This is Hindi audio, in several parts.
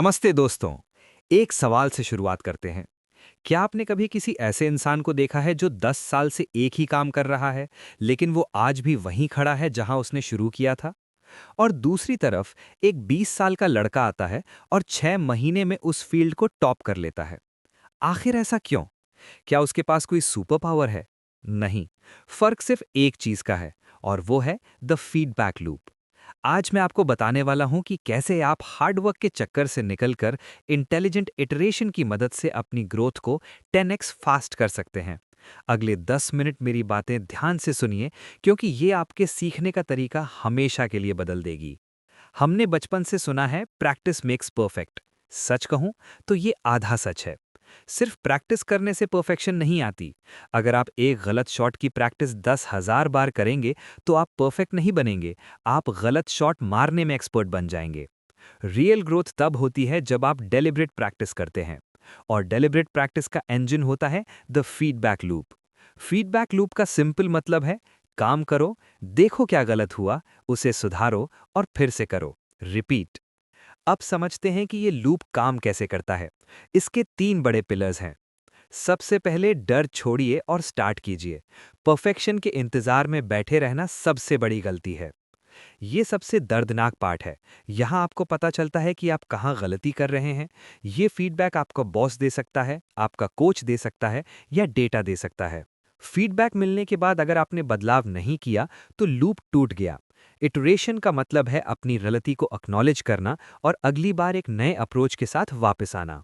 नमस्ते दोस्तों। एक सवाल से शुरुआत करते हैं। क्या आपने कभी किसी ऐसे इंसान को देखा है जो 10 साल से एक ही काम कर रहा है, लेकिन वो आज भी वहीं खड़ा है जहां उसने शुरू किया था? और दूसरी तरफ एक 20 साल का लड़का आता है और 6 महीने में उस फील्ड को टॉप कर लेता है। आखिर ऐसा क्यों? क्या उसके पास कोई सुपर पावर है? नहीं। फर्क सिर्फ एक चीज का है, और वो है द फीडबैक लूप। आज मैं आपको बताने वाला हूं कि कैसे आप हार्डवर्क के चक्कर से निकलकर इंटेलिजेंट इटरेशन की मदद से अपनी ग्रोथ को 10x फास्ट कर सकते हैं। अगले 10 मिनट मेरी बातें ध्यान से सुनिए, क्योंकि ये आपके सीखने का तरीका हमेशा के लिए बदल देगी। हमने बचपन से सुना है प्रैक्टिस मेक्स परफेक्ट। सच कहूं तो ये आधा सच है। सिर्फ प्रैक्टिस करने से परफेक्शन नहीं आती। अगर आप एक गलत शॉट की प्रैक्टिस 10,000 बार करेंगे तो आप परफेक्ट नहीं बनेंगे, आप गलत शॉट मारने में एक्सपर्ट बन जाएंगे। रियल ग्रोथ तब होती है जब आप डेलिब्रेट प्रैक्टिस करते हैं। और डेलिब्रेट प्रैक्टिस का इंजन होता है the feedback loop. Feedback loop का सिंपल मतलब है, काम करो, देखो क्या गलत हुआ, उसे सुधारो और फिर से करो। रिपीट। अब समझते हैं कि ये लूप काम कैसे करता है। इसके 3 बड़े पिलर्स हैं। सबसे पहले डर छोड़िए और स्टार्ट कीजिए। परफेक्शन के इंतजार में बैठे रहना सबसे बड़ी गलती है। ये सबसे दर्दनाक पार्ट है। यहाँ आपको पता चलता है कि आप कहाँ गलती कर रहे हैं। ये फीडबैक आपका बॉस दे सकता है, आपका कोच दे सकता है, या डेटा दे सकता है। फीडबैक मिलने के बाद अगर आपने बदलाव नहीं किया तो लूप टूट गया। इटरेशन का मतलब है अपनी गलती को एक्नॉलेज करना और अगली बार एक नए अप्रोच के साथ वापस आना।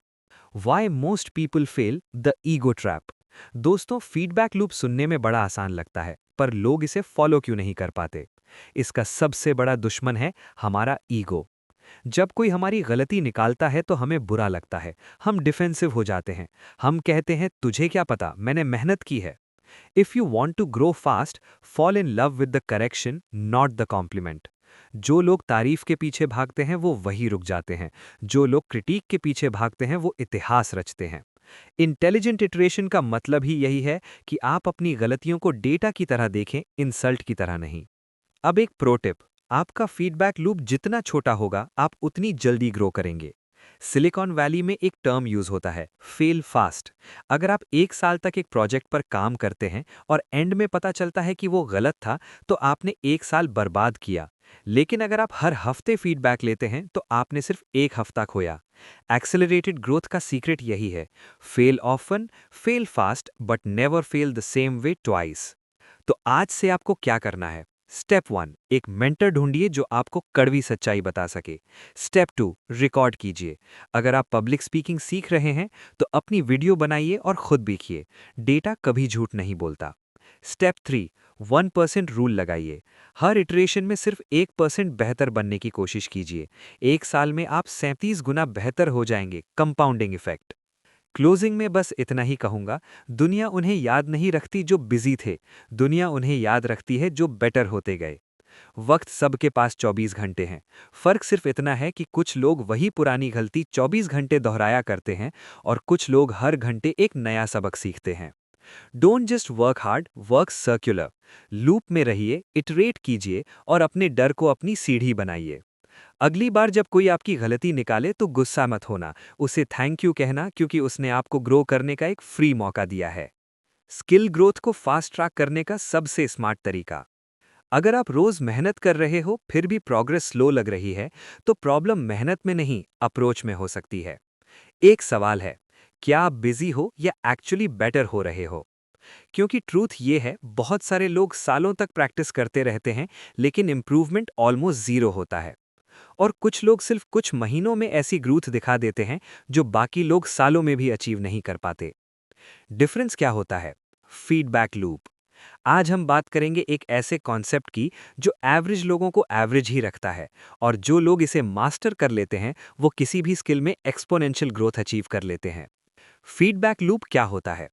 Why most people fail? The ego trap। दोस्तों, फीडबैक लूप सुनने में बड़ा आसान लगता है, पर लोग इसे फॉलो क्यों नहीं कर पाते? इसका सबसे बड़ा दुश्मन है हमारा ईगो। जब कोई हमारी गलती निकालता है तो हमें बुरा लगता है, हम डिफेंसिव हो जाते हैं। हम कहते हैं, तुझे क्या पता, मैंने मेहनत की है। If you want to grow fast, fall in love with the correction, not the compliment. जो लोग तारीफ के पीछे भागते हैं वो वही रुक जाते हैं। जो लोग क्रिटिक के पीछे भागते हैं वो इतिहास रचते हैं। इंटेलिजेंट इटरेशन का मतलब ही यही है कि आप अपनी गलतियों को डेटा की तरह देखें, इंसल्ट की तरह नहीं। अब एक प्रो टिप। आपका फीडबैक लूप जितना छोटा होगा, आप उतनी जल्दी ग्रो करेंगे। सिलिकॉन वैली में एक टर्म यूज होता है, फेल फास्ट। अगर आप 1 साल तक एक प्रोजेक्ट पर काम करते हैं और एंड में पता चलता है कि वो गलत था, तो आपने 1 साल बर्बाद किया। लेकिन अगर आप हर हफ्ते फीडबैक लेते हैं तो आपने सिर्फ 1 हफ्ता खोया। एक्सेलरेटेड ग्रोथ का सीक्रेट यही है, fail often, fail fast, but never fail the same way twice. तो आज से आपको क्या करना है? स्टेप 1, एक मेंटर ढूंढिए जो आपको कड़वी सच्चाई बता सके। स्टेप 2, रिकॉर्ड कीजिए। अगर आप पब्लिक स्पीकिंग सीख रहे हैं तो अपनी वीडियो बनाइए और खुद लिखिए। डेटा कभी झूठ नहीं बोलता। स्टेप 3, 1% रूल लगाइए। हर इटरेशन में सिर्फ 1% बेहतर बनने की कोशिश कीजिए। 1 साल में आप 37 गुना बेहतर हो जाएंगे। Compounding effect. क्लोजिंग में बस इतना ही कहूंगा, दुनिया उन्हें याद नहीं रखती जो बिजी थे, दुनिया उन्हें याद रखती है जो बेटर होते गए। वक्त सबके पास 24 घंटे हैं। फर्क सिर्फ इतना है कि कुछ लोग वही पुरानी गलती 24 घंटे दोहराया करते हैं और कुछ लोग हर घंटे एक नया सबक सीखते हैं। Don't just work hard, work circular. Loop में रहिए, इटरेट कीजिए और अपने डर को अपनी सीढ़ी बनाइए। अगली बार जब कोई आपकी गलती निकाले तो गुस्सा मत होना, उसे थैंक यू कहना, क्योंकि उसने आपको ग्रो करने का एक फ्री मौका दिया है। स्किल ग्रोथ को फास्ट ट्रैक करने का सबसे स्मार्ट तरीका। अगर आप रोज मेहनत कर रहे हो फिर भी प्रोग्रेस स्लो लग रही है, तो प्रॉब्लम मेहनत में नहीं, अप्रोच में हो सकती है। एक सवाल है, क्या आप बिजी हो या एक्चुअली बेटर हो रहे हो? क्योंकि ट्रूथ ये है, बहुत सारे लोग सालों तक प्रैक्टिस करते रहते हैं, लेकिन इंप्रूवमेंट ऑलमोस्ट जीरो होता है। और कुछ लोग सिर्फ कुछ महीनों में ऐसी ग्रोथ दिखा देते हैं जो बाकी लोग सालों में भी अचीव नहीं कर पाते। डिफरेंस क्या होता है? Feedback loop. आज हम बात करेंगे एक ऐसे कॉन्सेप्ट की जो एवरेज लोगों को एवरेज ही रखता है, और जो लोग इसे मास्टर कर लेते हैं वो किसी भी स्किल में एक्सपोनेंशियल ग्रोथ अचीव कर लेते हैं। फीडबैक लूप क्या होता है?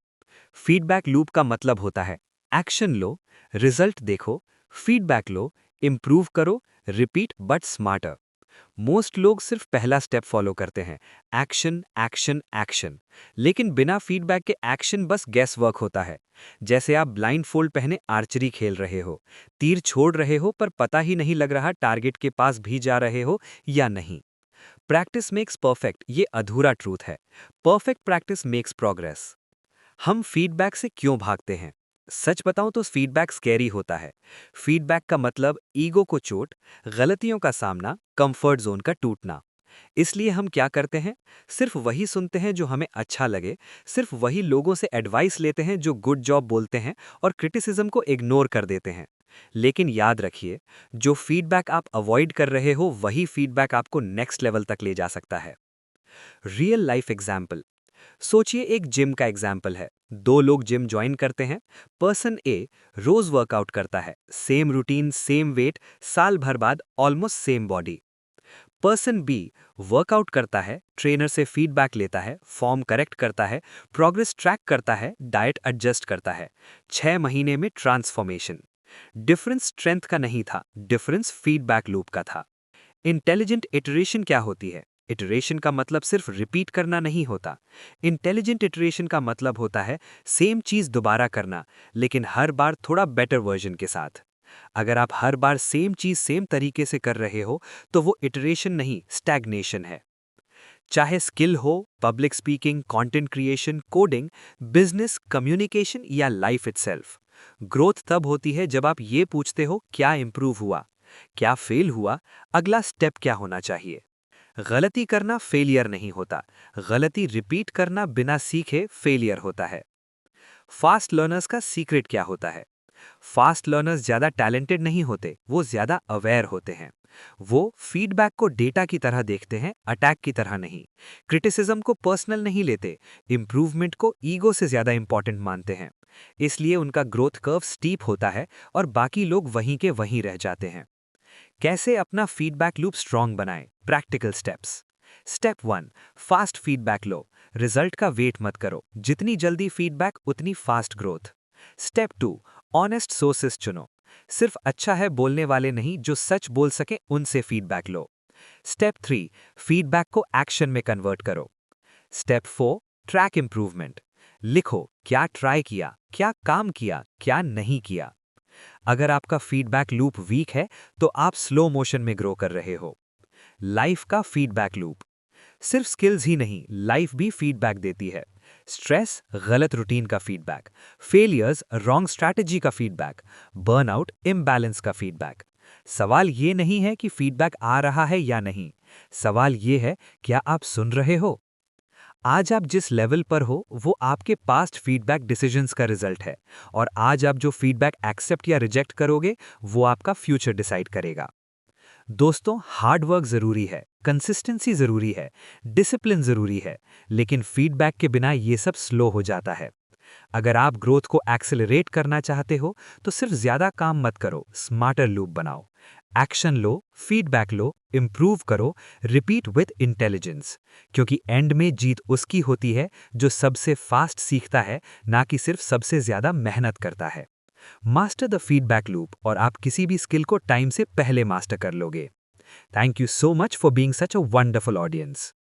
फीडबैक लूप का मतलब होता है, एक्शन लो, रिजल्ट देखो, फीडबैक लो, इंप्रूव करो, रिपीट बट स्मार्टर। मोस्ट लोग सिर्फ पहला स्टेप फॉलो करते हैं, एक्शन एक्शन एक्शन। लेकिन बिना फीडबैक के एक्शन बस गैस वर्क होता है। जैसे आप ब्लाइंड फोल्ड पहने आर्चरी खेल रहे हो, तीर छोड़ रहे हो पर पता ही नहीं लग रहा टारगेट के पास भी जा रहे हो या नहीं। प्रैक्टिस मेक्स परफेक्ट ये अधूरा ट्रूथ है। Perfect practice makes progress. हम फीडबैक से क्यों भागते हैं? सच बताऊं तो फीडबैक स्कैरी होता है। फीडबैक का मतलब ईगो को चोट, गलतियों का सामना, कंफर्ट जोन का टूटना। इसलिए हम क्या करते हैं? सिर्फ वही सुनते हैं जो हमें अच्छा लगे, सिर्फ वही लोगों से एडवाइस लेते हैं जो गुड जॉब बोलते हैं और क्रिटिसिज्म को इग्नोर कर देते हैं। लेकिन याद रखिए, जो फीडबैक आप अवॉइड कर रहे हो वही फीडबैक आपको नेक्स्ट लेवल तक ले जा सकता है। Real life example. सोचिए एक जिम का एग्जाम्पल है। दो लोग जिम ज्वाइन करते हैं। पर्सन ए रोज वर्कआउट करता है, सेम रूटीन, सेम वेट, साल भर बाद almost same body. Person B workout करता है, ट्रेनर से फीडबैक लेता है, फॉर्म करेक्ट करता है, प्रोग्रेस ट्रैक करता है, डाइट एडजस्ट करता है। 6 महीने में ट्रांसफॉर्मेशन। डिफरेंस स्ट्रेंथ का नहीं था, डिफरेंस फीडबैक लूप का था। इंटेलिजेंट इटरेशन क्या होती है? इटरेशन का मतलब सिर्फ रिपीट करना नहीं होता। इंटेलिजेंट इटरेशन का मतलब होता है सेम चीज दोबारा करना, लेकिन हर बार थोड़ा बेटर वर्जन के साथ। अगर आप हर बार सेम चीज सेम तरीके से कर रहे हो तो वो इटरेशन नहीं, स्टैग्नेशन है। चाहे स्किल हो, public speaking, content creation, coding, business, communication या लाइफ इटसेल्फ। ग्रोथ तब होती है जब आप ये पूछते हो क्या इंप्रूव हुआ, क्या फेल हुआ, अगला स्टेप क्या होना चाहिए। गलती करना फेलियर नहीं होता, गलती रिपीट करना बिना सीखे फेलियर होता है। फास्ट लर्नर्स का सीक्रेट क्या होता है? फास्ट लर्नर्स ज्यादा टैलेंटेड नहीं होते, वो ज्यादा अवेयर होते हैं। वो फीडबैक को डेटा की तरह देखते हैं, अटैक की तरह नहीं। क्रिटिसिज्म को पर्सनल नहीं लेते, इंप्रूवमेंट को ईगो से ज्यादा इंपॉर्टेंट मानते हैं। इसलिए उनका ग्रोथ कर्व स्टीप होता है और बाकी लोग वहीं के वहीं रह जाते हैं। कैसे अपना फीडबैक लूप स्ट्रांग बनाएं? Practical steps. Step 1, fast feedback लो। रिजल्ट का वेट मत करो, जितनी जल्दी फीडबैक उतनी fast growth. Step 2, honest sources चुनो। सिर्फ अच्छा है बोलने वाले नहीं, जो सच बोल सके उनसे फीडबैक लो। स्टेप 3, फीडबैक को एक्शन में कन्वर्ट करो। Step 4, track improvement. लिखो क्या ट्राई किया, क्या काम किया, क्या नहीं किया। अगर आपका फीडबैक लूप वीक है तो आप स्लो मोशन में ग्रो कर रहे हो। लाइफ का फीडबैक लूप। सिर्फ स्किल्स ही नहीं, लाइफ भी फीडबैक देती है। स्ट्रेस, गलत रूटीन का फीडबैक। फेलियर्स, रॉन्ग स्ट्रैटेजी का फीडबैक। बर्नआउट, इम्बैलेंस का फीडबैक। सवाल ये नहीं है कि फीडबैक आ रहा है या नहीं, सवाल ये है क्या आप सुन रहे हो। आज आप जिस लेवल पर हो वो आपके पास्ट फीडबैक डिसीजंस का रिजल्ट है, और आज आप जो फीडबैक एक्सेप्ट या रिजेक्ट करोगे वो आपका फ्यूचर डिसाइड करेगा। दोस्तों, हार्ड वर्क जरूरी है, कंसिस्टेंसी जरूरी है, डिसिप्लिन जरूरी है, लेकिन फीडबैक के बिना ये सब स्लो हो जाता है। अगर आप ग्रोथ को एक्सेलरेट करना चाहते हो तो सिर्फ ज्यादा काम मत करो, स्मार्टर लूप बनाओ। एक्शन लो, फीडबैक लो, इंप्रूव करो, रिपीट विथ इंटेलिजेंस। क्योंकि एंड में जीत उसकी होती है जो सबसे फास्ट सीखता है, ना कि सिर्फ सबसे ज्यादा मेहनत करता है। मास्टर द फीडबैक लूप और आप किसी भी स्किल को टाइम से पहले मास्टर कर लोगे। Thank you so much for being such a wonderful audience.